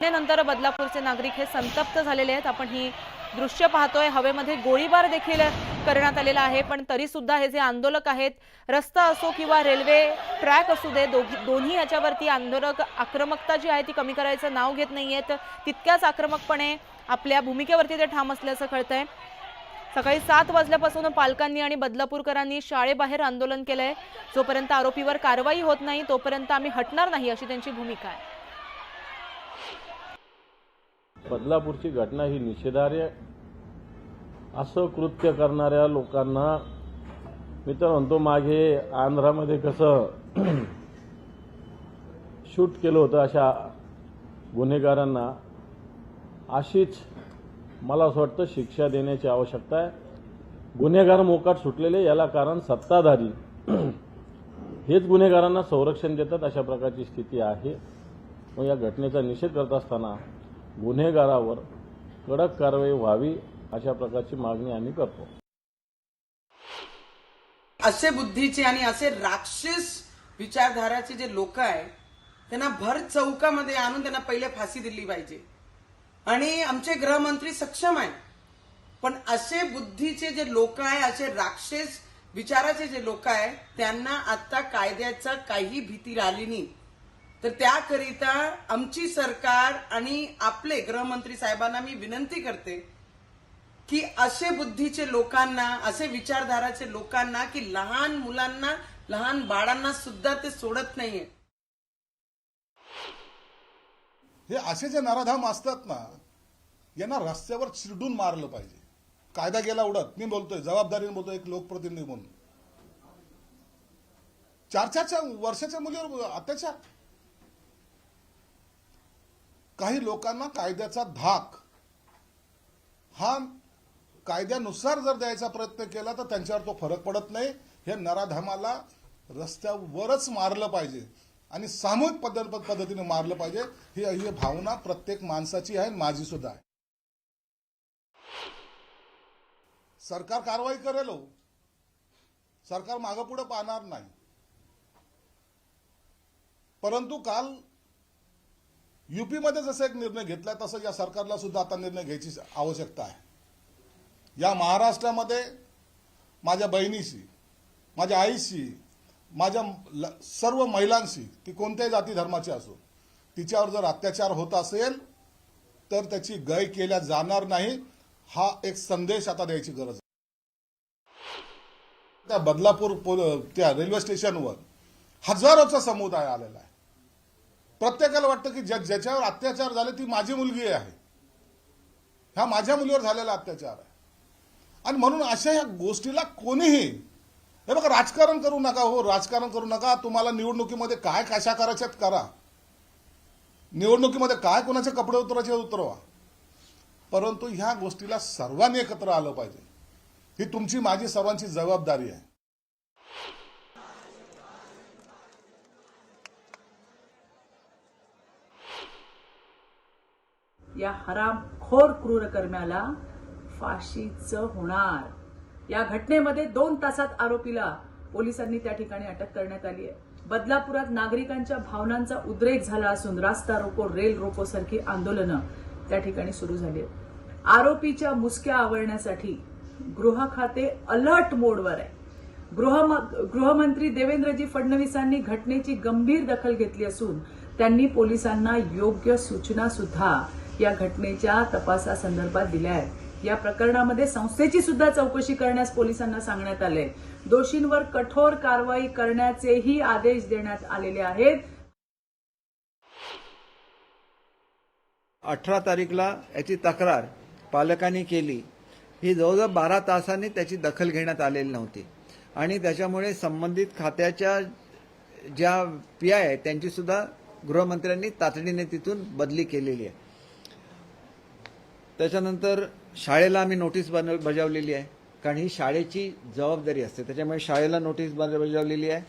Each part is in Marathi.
नंतर बदलापूरचे नागरिक हे संतप्त झालेले आहेत। आपण ही दृश्य पाहतोय। हवेमध्ये गोळीबार देखील करण्यात आलेला आहे, पण तरी सुद्धा हे जे आंदोलक आहेत, रस्ता असो किंवा रेल्वे ट्रॅक असू दे, दोन्ही याच्यावरती आंदोलक आक्रमकता जी आहे ती कमी करायचं नाव घेत नाहीयेत। तितक्याच आक्रमकपणे आपल्या भूमिकेवरती ते ठाम असल्याचं कळतंय। सकाळी 7 वाजल्यापासून पालकांनी आणि बदलापूरकरांनी शाळेबाहेर आंदोलन केलंय। जोपर्यंत आरोपीवर कारवाई होत नाही तोपर्यंत आम्ही हटणार नाही, अशी त्यांची भूमिका आहे। बदलापूरची घटना ही निषेधार्ह असं कृत्य करणाऱ्या लोकांना मी तर म्हणतो, मागे आंध्रामध्ये कसं शूट केलं होतं अशा गुन्हेगारांना अशीच मला असं वाटतं शिक्षा देण्याची आवश्यकता आहे। गुन्हेगार मोकाट सुटलेले, याला कारण सत्ताधारी हेच गुन्हेगारांना संरक्षण देतात, अशा प्रकारची स्थिती आहे। मग या घटनेचा निषेध करत असताना गुन्हेगारावर कडक कारवाई व्हावी अशा प्रकारची मागणी आम्ही करतो। असे बुद्धीचे आणि असे राक्षस विचारधाराचे जे लोक आहेत त्यांना भर चौकामध्ये आणून त्यांना पहिले फाशी दिली पाहिजे। आणि आमचे गृहमंत्री सक्षम आहे, पण असे बुद्धीचे जे लोक आहे, असे राक्षस विचाराचे जे लोक आहे, त्यांना आता कायद्याचा काही भीती राहिली नाही। तर त्याकरिता आमची सरकार आणि आपले गृहमंत्री साहेबांना मी विनंती करते की असे बुद्धीचे लोकांना, असे विचारधाराचे लोकांना, की लहान मुलांना, लहान बाळांना सुद्धा ते सोडत नाहीये। हे असे जे नराधाम असतात ना, यांना रस्त्यावर चिरडून मारलं पाहिजे। कायदा गेला उडत, मी बोलतोय जबाबदारीने बोलतोय, एक लोकप्रतिनिधी म्हणून। 4-4 वर्षाच्या मुलीवर अत्याचार, काही लोकांना कायद्याचा धाक हा कायद्यानुसार जर द्यायचा प्रयत्न केला तर त्यांच्यावर तो फरक पडत नाही। हे नराधामाला रस्त्यावरच मारलं पाहिजे आणि सामूहिक पद्धतीने मारलं पाहिजे। ही भावना प्रत्येक माणसाची आहे, माझी सुद्धा आहे। सरकार कारवाई करेल, सरकार मागं पुढे पाहणार नाही, परंतु काल यूपी मध्ये जसा एक निर्णय घेतला तसं या सरकारला सुद्धा आता निर्णय घ्यायची आवश्यकता आहे। या महाराष्ट्रामध्ये माझ्या बहिणीशी, माझ्या आईशी, माझ्या सर्व महिलांशी, ती कोणत्याही जाती धर्माची असो, तिच्यावर जर अत्याचार होत असेल तर त्याची गय केल्या जाणार नाही, हा एक संदेश आता द्यायची गरज आहे। त्या बदलापूर त्या रेल्वे स्टेशनवर हजारोचा समुदाय आलेला आहे। प्रत्येकाला वाटतं की ज्याच्यावर अत्याचार झाले ती माझी मुलगी आहे, हा माझ्या मुलीवर झालेला अत्याचार आहे। आणि म्हणून अशा या गोष्टीला कोणीही, हे बघा, राजकारण करू नका, हो राजकारण करू नका। तुम्हाला निवडणुकीमध्ये काय कशा करायच्यात करा, निवडणुकीमध्ये काय कोणाचे कपडे उतरायचे उतरवा, परंतु ह्या गोष्टीला सर्वांनी एकत्र आलं पाहिजे। ही तुमची माझी सर्वांची जबाबदारी आहे। या हरामखोर क्रूरकर्म्याला फाशीचं होणार। या घटनेमध्ये 2 तासात आरोपीला पोलिसांनी त्या ठिकाणी अटक करण्यात आली आहे। बदलापुरात नागरिकांच्या भावनांचा उद्रेक झाला असून रास्ता रोको, रेल रोको सारखी आंदोलनं त्या ठिकाणी सुरू झाली आहेत। आरोपीच्या मुसक्या आवळण्यासाठी गृह खाते अलर्ट मोडवर आहे। गृहमंत्री देवेंद्रजी फडणवीसांनी घटनेची गंभीर दखल घेतली असून त्यांनी पोलिसांना योग्य सूचना सुद्धा या घटनेच्या तपासासंदर्भात दिल्या आहेत। या प्रकरणामध्ये संस्थेची सुद्धा चौकशी करण्यास पोलिसांना सांगण्यात आले। दोषींवर कठोर कारवाई करण्याचेही आदेश देण्यात आलेले आहेत। 18 तारीखला याची तक्रार पालकांनी केली। ही जवळजवळ 12 तासांनी त्याची दखल घेण्यात आलेली नव्हती आणि त्याच्यामुळे संबंधित खात्याच्या ज्या पीआय आहेत त्यांची सुद्धा गृहमंत्र्यांनी तातडीने तिथून बदली केलेली आहे। त्याच्यानंतर शाळेला आम्ही नोटीस बजावलेली आहे, कारण ही शाळेची जबाबदारी असते, त्याच्यामुळे शाळेला नोटीस बजावलेली आहे।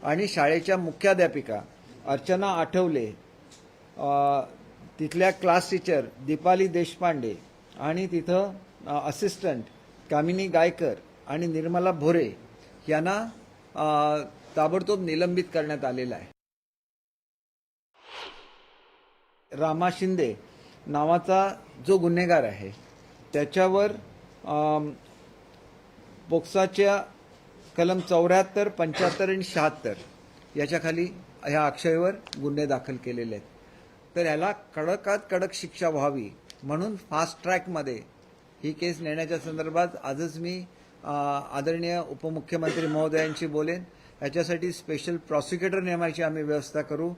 आणि शाळेच्या मुख्याध्यापिका अर्चना आठवले, तिथल्या क्लास टीचर दीपाली देशपांडे आणि तिथं असिस्टंट कामिनी गायकर आणि निर्मला भोरे यांना ताबडतोब निलंबित करण्यात आलेलं आहे। रामा शिंदे नावाचा जो गुन्हेगार आहे त्याच्यावर पोक्साच्या कलम 74, 75 आणि 76 याच्याखाली ह्या अक्षयवर गुन्हे दाखल केलेले आहेत. तर ह्याला कडकात कडक शिक्षा व्हावी म्हणून फास्ट ट्रॅकमध्ये ही केस नेण्याच्या संदर्भात आजच मी आदरणीय उपमुख्यमंत्री महोदयांशी बोलेन. याच्यासाठी स्पेशल प्रॉसिक्युटर नेमायची आम्ही व्यवस्था करू.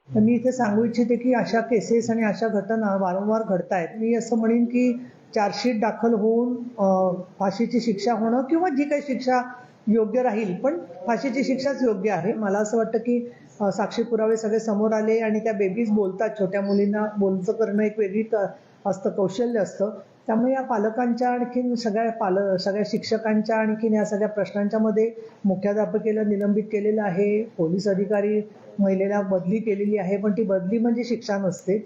तर मी इथे सांगू इच्छिते की अशा केसेस आणि अशा घटना वारंवार घडत आहेत. मी असं म्हणेन की चार्जशीट दाखल होऊन फाशीची शिक्षा होणं किंवा जी काही शिक्षा योग्य राहील, पण फाशीची शिक्षाच योग्य आहे. मला असं वाटतं की साक्षी पुरावे सगळे समोर आले आणि त्या बेबीज बोलतात. छोट्या मुलींना बोलचं करणं एक वेगळी असतं, कौशल्य असतं. त्यामुळे या पालकांच्या आणखीन सगळ्या शिक्षकांच्या आणखीन या सगळ्या प्रश्नांच्या मध्ये मुख्याध्यापकेला निलंबित केलेलं आहे, पोलीस अधिकारी महिलेला बदली केलेली आहे, पण ती बदली म्हणजे शिक्षा नसते.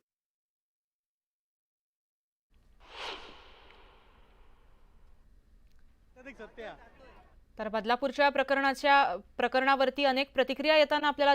तर बदलापूरच्या प्रकरणावरती अनेक प्रतिक्रिया येताना आपल्याला